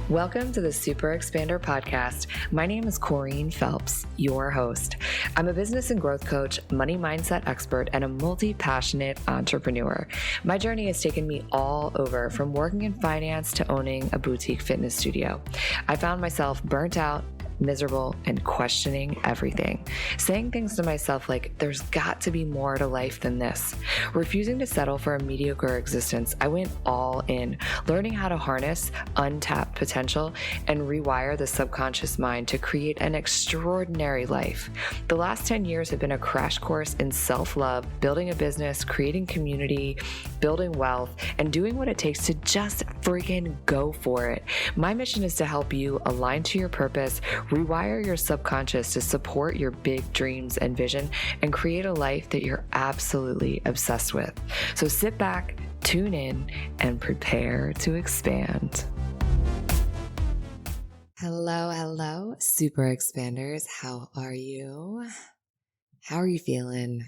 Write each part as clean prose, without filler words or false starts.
Welcome to the Super Expander podcast. My name is Corrine Phelps, your host. I'm a business and growth coach, money mindset expert, and a multi-passionate entrepreneur. My journey has taken me all over, from working in finance to owning a boutique fitness studio. I found myself burnt out, miserable, and questioning everything. Saying things to myself like, there's got to be more to life than this. Refusing to settle for a mediocre existence, I went all in, learning how to harness untapped potential and rewire the subconscious mind to create an extraordinary life. The last 10 years have been a crash course in self-love, building a business, creating community, building wealth, and doing what it takes to just freaking go for it. My mission is to help you align to your purpose, rewire your subconscious to support your big dreams and vision, and create a life that you're absolutely obsessed with. So sit back, tune in, and prepare to expand. Hello, super expanders. How are you? How are you feeling?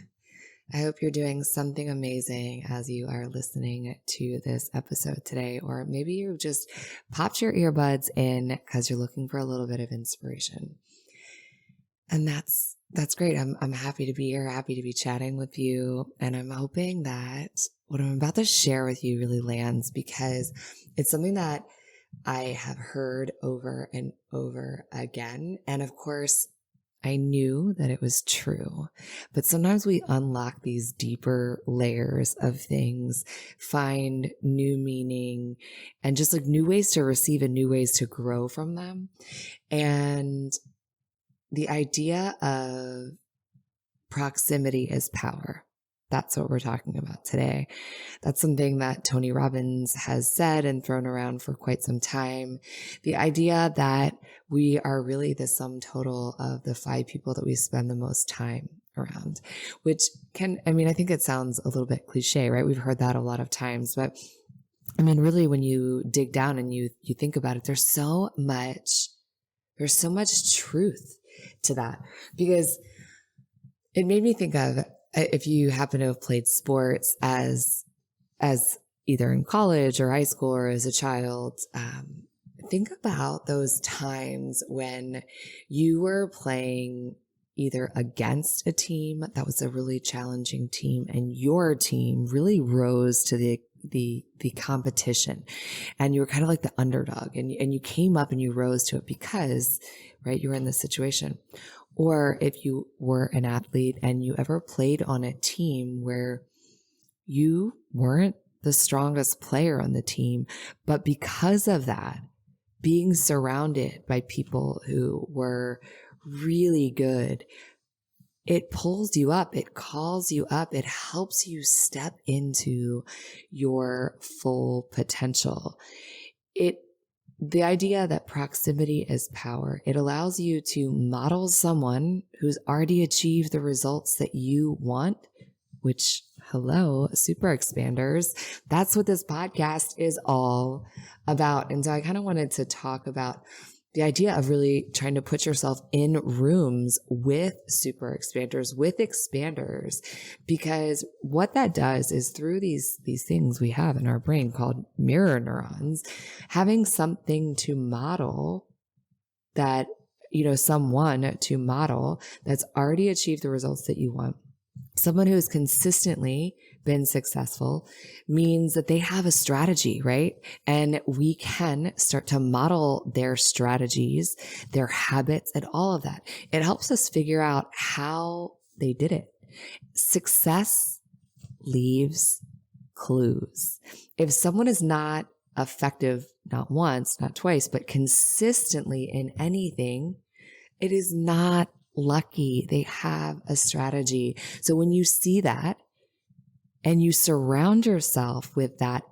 I hope you're doing something amazing as you are listening to this episode today, or maybe you just popped your earbuds in because you're looking for a little bit of inspiration. And that's great. I'm happy to be here, happy to be chatting with you. And I'm hoping that what I'm about to share with you really lands, because it's something that I have heard over and over again. And of course, I knew that it was true, but sometimes we unlock these deeper layers of things, find new meaning, and just like new ways to receive and new ways to grow from them. And the idea of proximity is power. That's what we're talking about today. That's something that Tony Robbins has said and thrown around for quite some time. The idea that we are really the sum total of the 5 people that we spend the most time around, which I think it sounds a little bit cliche, right? We've heard that a lot of times, but I mean, really, when you dig down and you think about it, there's so much truth to that, because it made me think of, if you happen to have played sports as either in college or high school or as a child, think about those times when you were playing either against a team that was a really challenging team, and your team really rose to the competition, and you were kind of like the underdog, and you came up and you rose to it because, right, you were in this situation. Or if you were an athlete and you ever played on a team where you weren't the strongest player on the team, but because of that, being surrounded by people who were really good, it pulls you up, it calls you up, it helps you step into your full potential. The idea that proximity is power, it allows you to model someone who's already achieved the results that you want, which, hello, super expanders, that's what this podcast is all about. And so I kind of wanted to talk about the idea of really trying to put yourself in rooms with super expanders, with expanders, because what that does is, through these things we have in our brain called mirror neurons, having something to model that, someone to model that's already achieved the results that you want, someone who has consistently been successful, means that they have a strategy, right? And we can start to model their strategies, their habits, and all of that. It helps us figure out how they did it. Success leaves clues. If someone is not effective, not once, not twice, but consistently in anything, it is not lucky. They have a strategy. So when you see that and you surround yourself with that,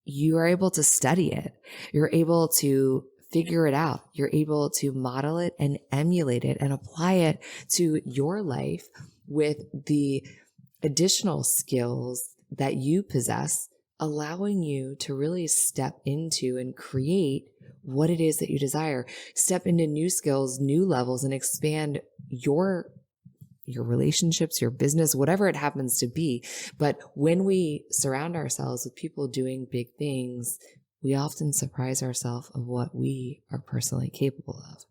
you are able to study it. You're able to figure it out. You're able to model it and emulate it and apply it to your life with the additional skills that you possess, allowing you to really step into and create what it is that you desire. Step into new skills, new levels, and expand your relationships, your business, whatever it happens to be. But when we surround ourselves with people doing big things, we often surprise ourselves of what we are personally capable of.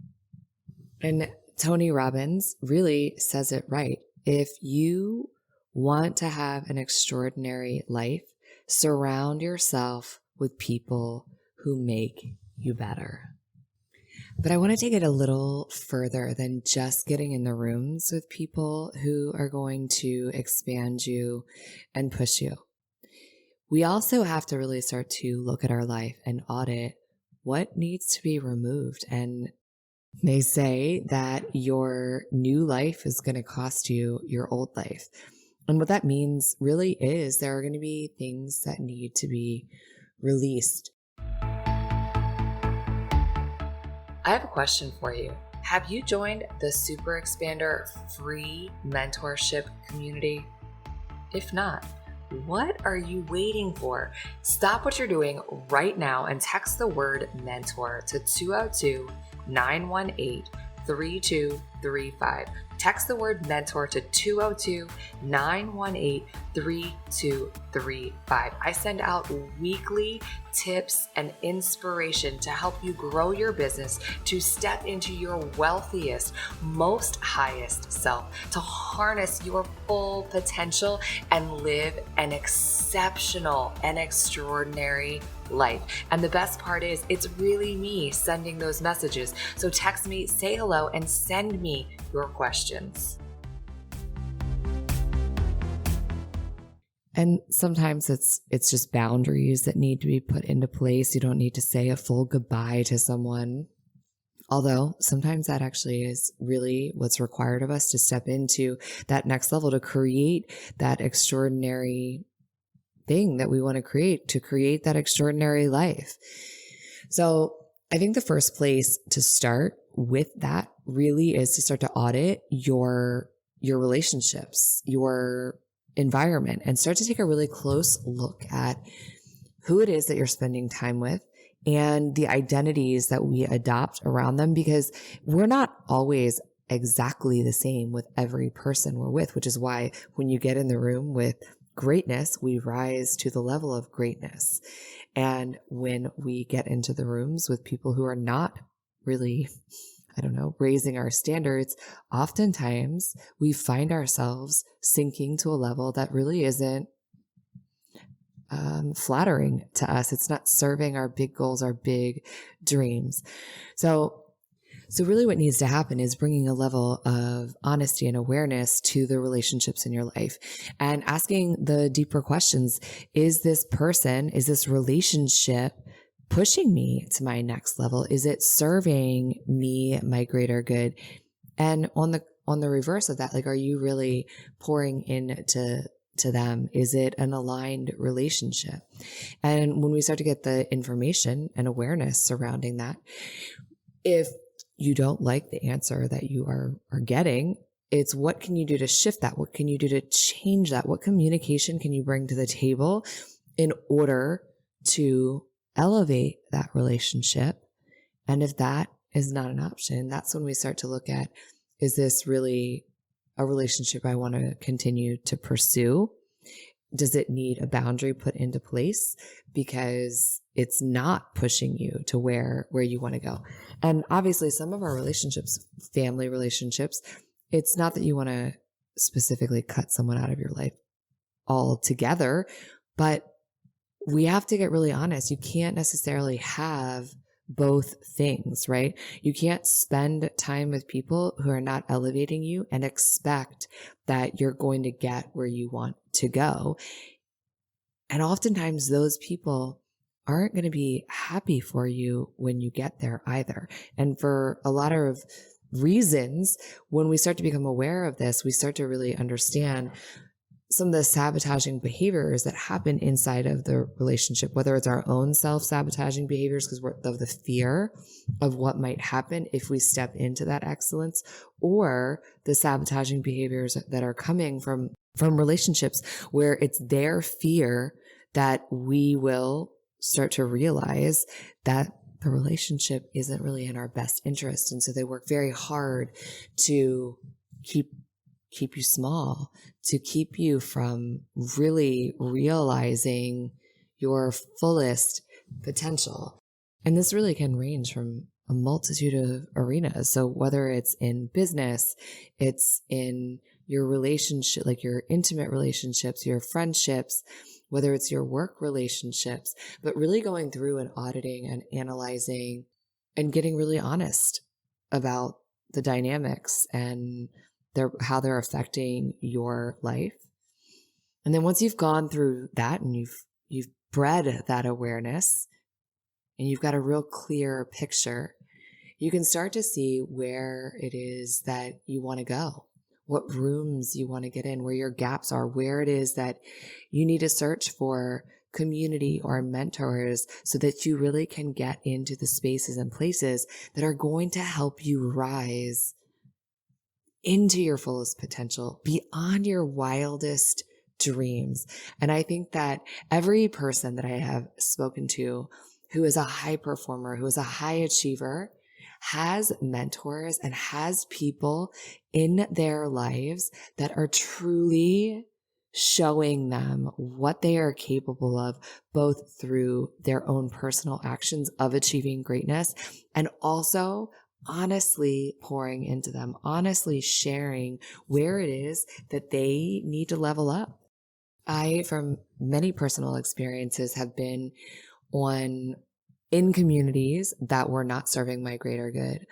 And Tony Robbins really says it right. If you want to have an extraordinary life, surround yourself with people who make you better. But I want to take it a little further than just getting in the rooms with people who are going to expand you and push you. We also have to really start to look at our life and audit what needs to be removed. And they say that your new life is going to cost you your old life. And what that means really is there are going to be things that need to be released. I have a question for you. Have you joined the Super Expander free mentorship community? If not, what are you waiting for? Stop what you're doing right now and text the word mentor to 202-918-3235. Text the word mentor to 202-918-3235. I send out weekly tips and inspiration to help you grow your business, to step into your wealthiest, most highest self, to harness your full potential and live an exceptional and extraordinary life. And the best part is it's really me sending those messages. So text me, say hello, and send me your questions. And sometimes it's just boundaries that need to be put into place. You don't need to say a full goodbye to someone. Although sometimes that actually is really what's required of us to step into that next level, to create that extraordinary thing that we want to create that extraordinary life. So I think the first place to start with that really is to start to audit your relationships, your environment, and start to take a really close look at who it is that you're spending time with and the identities that we adopt around them, because we're not always exactly the same with every person we're with, which is why when you get in the room with greatness, we rise to the level of greatness. And when we get into the rooms with people who are not really, raising our standards, oftentimes we find ourselves sinking to a level that really isn't flattering to us. It's not serving our big goals, our big dreams. So really what needs to happen is bringing a level of honesty and awareness to the relationships in your life and asking the deeper questions. Is this relationship pushing me to my next level? Is it serving me my greater good? And on the reverse of that, are you really pouring into them? Is it an aligned relationship? And when we start to get the information and awareness surrounding that, if you don't like the answer that you are getting, it's what can you do to shift that? What can you do to change that? What communication can you bring to the table in order to elevate that relationship? And if that is not an option, that's when we start to look at, is this really a relationship I want to continue to pursue? Does it need a boundary put into place because it's not pushing you to where you want to go? And obviously some of our relationships, family relationships, it's not that you want to specifically cut someone out of your life altogether, but we have to get really honest. You can't necessarily have both things, right? You can't spend time with people who are not elevating you and expect that you're going to get where you want to go. And oftentimes those people aren't going to be happy for you when you get there either. And for a lot of reasons, when we start to become aware of this, we start to really understand some of the sabotaging behaviors that happen inside of the relationship, whether it's our own self-sabotaging behaviors because we're of the fear of what might happen if we step into that excellence, or the sabotaging behaviors that are coming from relationships where it's their fear that we will start to realize that the relationship isn't really in our best interest. And so they work very hard to keep you small, to keep you from really realizing your fullest potential. And this really can range from a multitude of arenas. So whether it's in business, it's in your relationship, like your intimate relationships, your friendships, whether it's your work relationships, but really going through and auditing and analyzing and getting really honest about the dynamics and how they're affecting your life. And then once you've gone through that and you've bred that awareness and you've got a real clear picture, you can start to see where it is that you want to go, what rooms you want to get in, where your gaps are, where it is that you need to search for community or mentors so that you really can get into the spaces and places that are going to help you rise into your fullest potential, beyond your wildest dreams. And I think that every person that I have spoken to who is a high performer, who is a high achiever, has mentors and has people in their lives that are truly showing them what they are capable of, both through their own personal actions of achieving greatness and also honestly pouring into them, honestly sharing where it is that they need to level up. I, from many personal experiences, have been in communities that were not serving my greater good,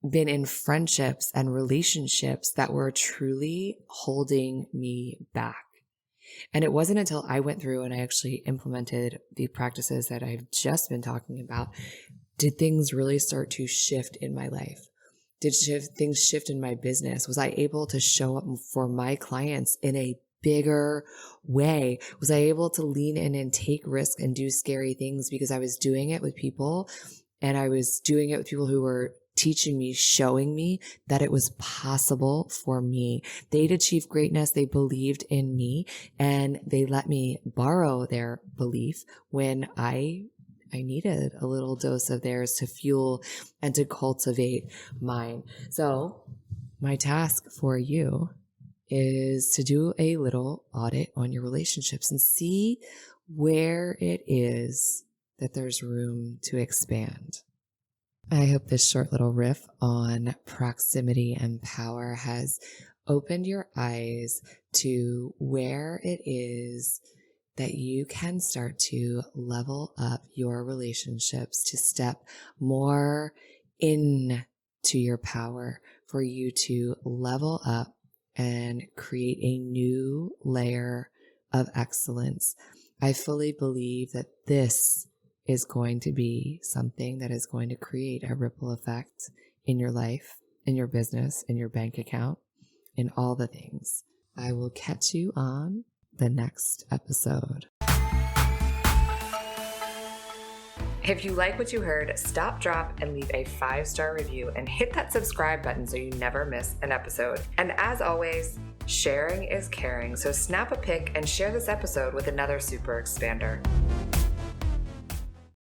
been in friendships and relationships that were truly holding me back. And it wasn't until I went through and I actually implemented the practices that I've just been talking about, did things really start to shift in my life? Did things shift in my business? Was I able to show up for my clients in a bigger way? Was I able to lean in and take risks and do scary things because I was doing it with people, and I was doing it with people who were teaching me, showing me that it was possible for me. They'd achieved greatness. They believed in me, and they let me borrow their belief when I needed a little dose of theirs to fuel and to cultivate mine. So my task for you is to do a little audit on your relationships and see where it is that there's room to expand. I hope this short little riff on proximity and power has opened your eyes to where it is that you can start to level up your relationships, to step more into your power, for you to level up and create a new layer of excellence. I fully believe that this is going to be something that is going to create a ripple effect in your life, in your business, in your bank account, in all the things. I will catch you on the next episode. If you like what you heard, stop, drop, and leave a 5-star review and hit that subscribe button so you never miss an episode. And as always, sharing is caring, so snap a pic and share this episode with another super expander.